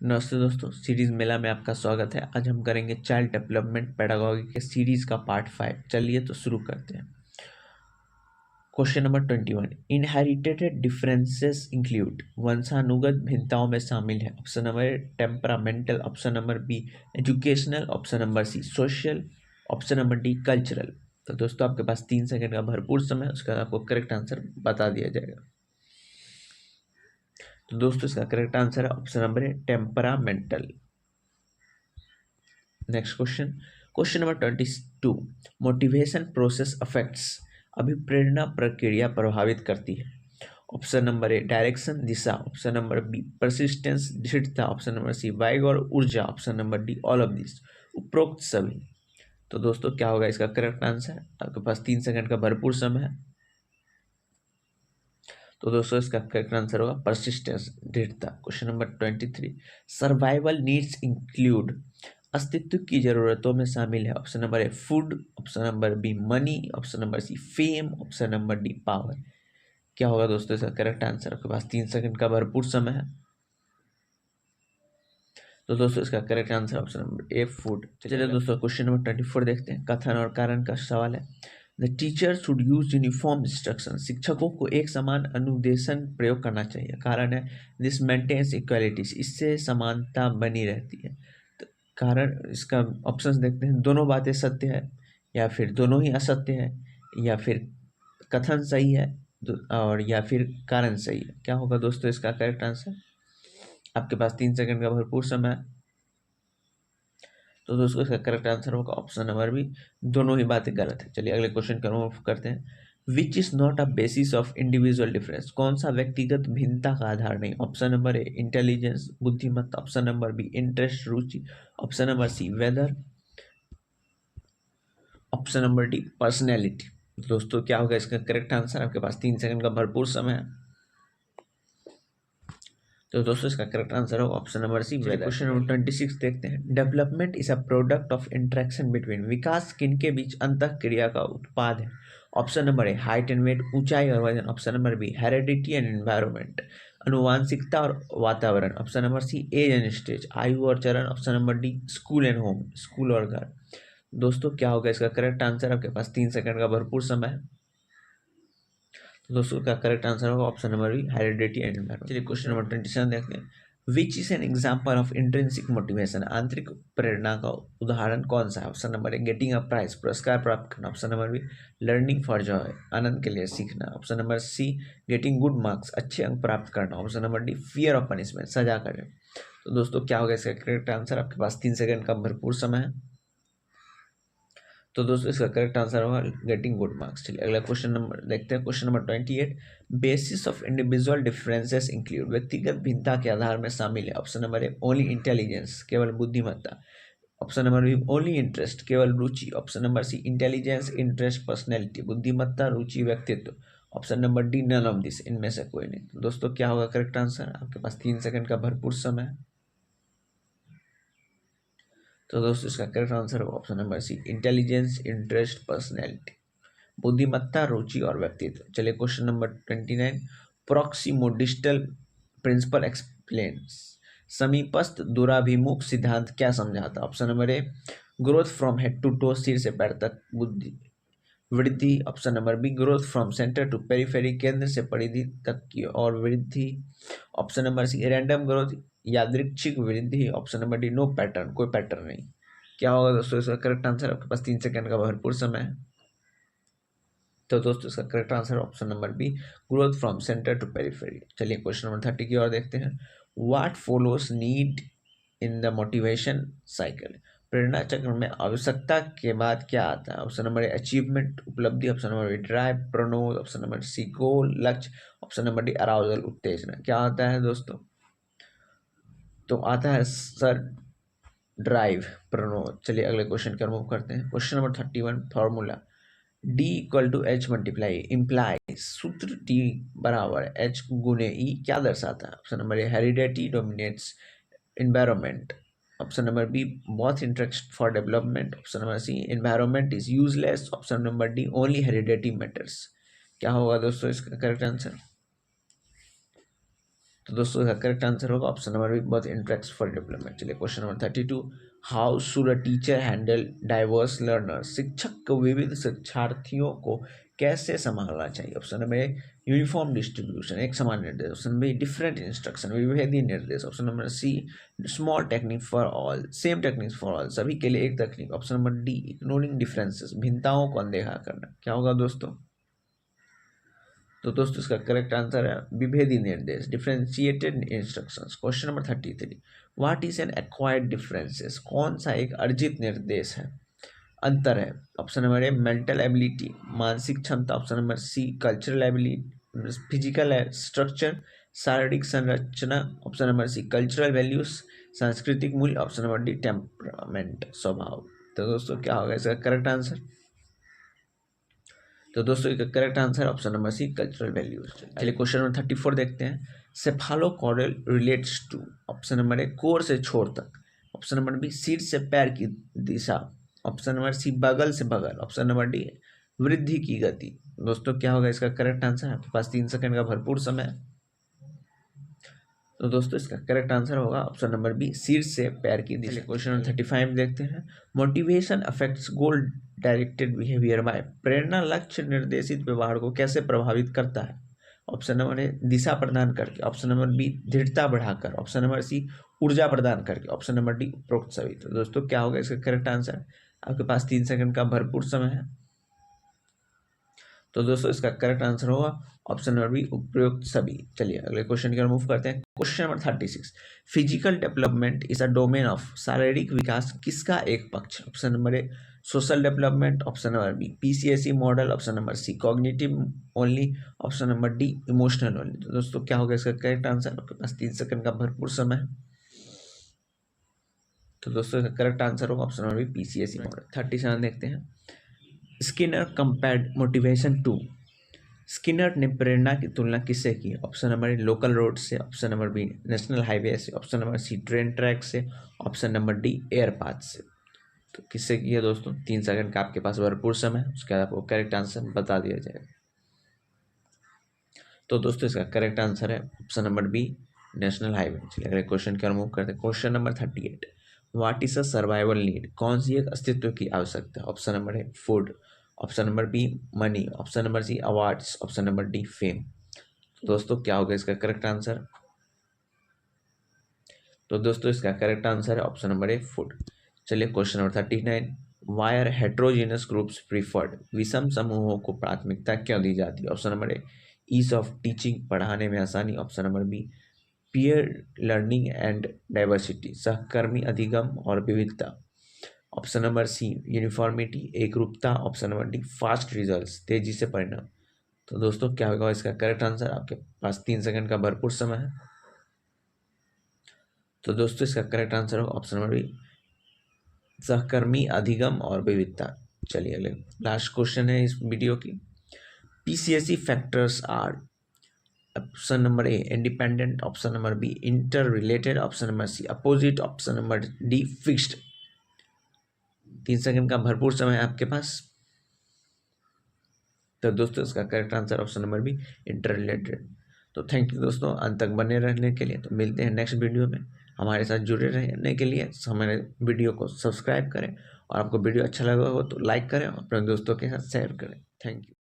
नमस्ते दोस्तों, सीरीज मेला में आपका स्वागत है। आज हम करेंगे चाइल्ड डेवलपमेंट पेडागॉजी के सीरीज का पार्ट 5। चलिए तो शुरू करते हैं। Question number 21, inherited differences include. वंशानुगत भिन्नताओं में शामिल है। Option number A temperamental, option number B educational, option number C social, option number D cultural. तो दोस्तों आपके पास 3 सेकंड का भरपूर समय है, उसके बाद आपको करेक्ट आंसर बता दिया जाएगा। तो दोस्तों इसका करेक्ट आंसर है option number A temperamental. Next question number 22, motivation process affects. अभिप्रेरणा प्रक्रिया प्रभावित करती है। ऑप्शन नंबर ए डायरेक्शन दिशा, ऑप्शन नंबर बी परसिस्टेंस दृढ़ता, ऑप्शन नंबर सी वाइग और ऊर्जा, option number D all of this, उपरोक्त सभी। तो दोस्तों क्या होगा इसका करेक्ट आंसर? आपके पास 3 सेकंड का भरपूर समय है। तो दोस्तों इसका करेक्ट आंसर होगा परसिस्टेंस दृढ़ता। Question number 23, survival needs include. अस्तित्व की जरूरतों में शामिल है। Option number A food, option number B money, option number C fame, option number D power. क्या होगा दोस्तों इसका करेक्ट आंसर? आपके पास 3 सेकंड का भरपूर समय है। तो दोस्तों इसका correct answer option number A food. चलिए दोस्तों क्वेश्चन नंबर 24 देखते हैं। कथन और कारण का सवाल है। The teacher should use uniform instruction. शिक्षकों को एक समान अनुदेशन प्रयोग करना चाहिए। कारण है दिस मेंटेन्स इक्वालिटीज, इससे समानता बनी रहती है। तो कारण इसका ऑप्शंस देखते हैं। दोनों बातें सत्य है, या फिर दोनों ही असत्य है, या फिर कथन सही है और या फिर कारण सही है। क्या होगा दोस्तों इसका करेक्ट आंसर? आपके पास 3 सेकंड का भरपूर समय है। तो दोस्तों इसका करेक्ट आंसर होगा ऑप्शन नंबर बी, दोनों ही बातें गलत है। चलिए अगले क्वेश्चन का मूव करते हैं। Which is not a basis of individual difference. कौन सा व्यक्तिगत भिन्नता का आधार नहीं? ऑप्शन नंबर ए इंटेलिजेंस बुद्धिमत्ता, ऑप्शन नंबर बी इंटरेस्ट रुचि, option number C weather, option number D personality. दोस्तों क्या होगा इसका करेक्ट आंसर? आपके पास 3 सेकंड का भरपूर समय है। तो दोस्तों इसका करेक्ट आंसर होगा option number C weather. Question number 26 देखते हैं। Development is a product of interaction between. विकास किनके बीच अंतः क्रिया का उत्पाद है? Option number A height and weight, ऊंचाई और वजन, option number B heredity and environment, अनुवांशिकता और वातावरण, option number C age and stage, आयु और चरण, option number D school and home, school और घर। दोस्तों क्या होगा इसका करेक्ट आंसर? आपके पास 3 सेकंड का भरपूर समय है। तो दोस्तों का करेक्ट आंसर होगा option number B heredity and environment. चलिए क्वेश्चन नंबर 27 देखते हैं। Which is an example of intrinsic motivation. आंतरिक प्रेरणा का उदाहरण कौन सा है? Option number A getting a prize, पुरस्कार प्राप्त करना, option number B learning for joy, आनंद के लिए सीखना, option number C getting good marks, अच्छे अंक प्राप्त करना, option number D fear of punishment, सजा करना। तो दोस्तों क्या होगा इसका करेक्ट आंसर? आपके पास 3 सेकंड का भरपूर समय है। तो दोस्तों इसका करेक्ट आंसर होगा गेटिंग गुड मार्क्स। चलिए अगला क्वेश्चन नंबर देखते हैं। Question number 28, basis of individual differences include. व्यक्तिगत भिन्नता के आधार में शामिल है। Option number A only intelligence, केवल बुद्धिमत्ता, option number B only interest, केवल रुचि, option number C intelligence interest personality, बुद्धिमत्ता रुचि व्यक्तित्व, option number D none of this, इनमें से कोई नहीं। तो दोस्तों क्या होगा करेक्ट आंसर? आपके पास 3 सेकंड का भरपूर समय है। तो दोस्तों इसका करेक्ट आंसर होगा option number C intelligence interest personality, बुद्धिमत्ता रुचि और व्यक्तित्व। चलिए question number 29, proximodistal principle explains. समीपस्थ दूराभिमुख सिद्धांत क्या समझाता? Option number A growth from head to toe, सिर से पैर तक बुद्धि वृद्धि, option number B growth from centre to periphery, केंद्र से परिधि तक की और वृद्धि, option number C random growth, यादृच्छिक वृद्धि, option number D no pattern, कोई पैटर्न नहीं। क्या होगा दोस्तों इसका करेक्ट आंसर? आपके पास 3 सेकंड का भरपूर समय है। तो दोस्तों इसका correct answer option number B growth from centre to periphery. चलिए क्वेश्चन नंबर 30 की ओर देखते हैं। What follows need in the motivation cycle. प्रेरणा चक्र में आवश्यकता के बाद क्या आता है? ऑप्शन नंबर ए अचीवमेंट उपलब्धि, ऑप्शन नंबर बी ड्राइव प्रणोद, ऑप्शन नंबर सी गोल लक्ष्य, ऑप्शन नंबर डी अराउजल उत्तेजना। क्या आता है दोस्तों? तो आता है सर ड्राइव प्रणोद। चलिए अगले क्वेश्चन का मूव करते हैं। Question number 31, formula D equal to H multiply imply. सूत्र T बराबर एच गुने ई क्या दर्शाता है? Option number A heredity dominates environment, option number B both interest for development, option number C environment is useless, option number D only heredity matters. क्या होगा दोस्तों इसका करेक्ट आंसर? तो दोस्तों इसका करेक्ट आंसर होगा ऑप्शन नंबर बी, बहुत interest for development. चलिए question number 32, how should a teacher handle diverse learner, शिक्षक को विविध शिक्षार्थियों को कैसे संभालना चाहिए। Option number A, uniform distribution, एक समान निर्देश। Option number B, different instruction, विभेदी निर्देश। Option number C, small technique for all, same technique for all, सभी के लिए एक तकनीक। Option number D, ignoring differences, भिन्नताओं को अनदेखा करना। क्या होगा दोस्तों? तो दोस्तों इसका करेक्ट आंसर है विभेदी निर्देश, differentiated instructions. Question number 33, what is an acquired differences, कौन सा एक अर्जित निर्देश है, अंतर है। Option number A, mental ability, मानसिक क्षमता। Option number C, cultural ability, physical structure, शारीरिक संरचना। Option number C, cultural values, सांस्कृतिक मूल्य। ऑप्शन नंबर डी, टेम्परामेंट, स्वभाव। तो दोस्तों क्या होगा इसका करेक्ट आंसर? तो दोस्तों इसका correct answer option number C, cultural values. चलिए क्वेश्चन नंबर 34 देखते हैं, cephalocaudal relates to. Option number A, कोर से छोर तक। ऑप्शन नंबर बी, सिर से पैर की दिशा। ऑप्शन नंबर सी, बगल से बगल। ऑप्शन नंबर डी, वृद्धि की गति। दोस्तों क्या होगा इसका करेक्ट आंसर? आपके पास 3 सेकंड का भरपूर समय है। तो दोस्तों इसका करेक्ट आंसर होगा ऑप्शन नंबर बी, सिर से पैर की दिशा। क्वेश्चन नंबर 35 देखते हैं, motivation affects goal directed behaviour by, प्रेरणा लक्ष्य निर्देशित व्यवहार को कैसे प्रभावित करता है। ऑप्शन नंबर ए, दिशा प्रदान करके। ऑप्शन नंबर बी, दृढ़ता बढ़ाकर। ऑप्शन नंबर सी, ऊर्जा प्रदान करके। ऑप्शन नंबर डी, उपरोक्त सभी। तो दोस्तों क्या होगा इसका करेक्ट आंसर? आपके पास 3 सेकंड का भरपूर समय है। तो दोस्तों इसका करेक्ट आंसर होगा ऑप्शन नंबर बी, उपयुक्त सभी। चलिए अगले क्वेश्चन की ओर मूव करते हैं। Question number 36, physical development is a domain of, शारीरिक विकास किसका एक पक्ष। Option number A, social development. Option number B, PCSE model. Option number C, cognitive only. Option number D, emotional only. तो दोस्तों क्या होगा इसका करेक्ट आंसर? आपके पास 3 सेकंड का भरपूर समय है। तो दोस्तों इसका करेक्ट आंसर होगा option number B, PCSE model. 37 देखते हैं, Skinner compared motivation to, Skinner ने प्रेरणा की तुलना किससे की। Option number A, local road से। Option number B, national highway से। Option number C, train track से। Option number D, air path से। तो किससे की है दोस्तों? 3 सेकंड का आपके पास भरपूर समय है, उसके बाद आपको करेक्ट आंसर बता दिया जाएगा। तो दोस्तों इसका करेक्ट आंसर है option number B, national highway. चलिए अगले क्वेश्चन की ओर मूव करते हैं। Question number 38, what is a survival need, कौन सी एक अस्तित्व की आवश्यकता है। Option number A, food. Option number B, money. Option number C, awards. Option number D, fame. दोस्तों क्या होगा इसका करेक्ट आंसर? तो दोस्तों इसका करेक्ट आंसर है ऑप्शन नंबर ए, फूड। चलिए question number 39, why are heterogeneous groups preferred, विषम समूहों को प्राथमिकता क्यों दी जाती है। Option number A, ease of teaching, पढ़ाने में आसानी। Option number B, peer learning and diversity, सहकर्मी अधिगम और विविधता। ऑप्शन नंबर सी, यूनिफॉर्मिटी, एकरूपता। Option number D, fast results, तेजी से परिणाम। तो दोस्तों क्या होगा इसका करेक्ट आंसर? आपके पास 3 सेकंड का भरपूर समय है। तो दोस्तों इसका करेक्ट आंसर होगा ऑप्शन नंबर बी, सहकर्मी अधिगम और विविधता। चलिए अगले लास्ट क्वेश्चन है इस वीडियो की, PCSE factors are. Option number A, independent. Option number B, inter related. Option number C, opposite. Option number D, fixed. 3 second का भरपूर समय है आपके पास। तो दोस्तों इसका correct answer option number B, inter related. तो थैंक यू दोस्तों अंत तक बने रहने के लिए। तो मिलते हैं नेक्स्ट वीडियो में। हमारे साथ जुड़े रहने के लिए हमारे वीडियो को सब्सक्राइब करें, और आपको वीडियो अच्छा लगा हो तो लाइक करें और अपने दोस्तों के साथ शेयर करें। Thank you.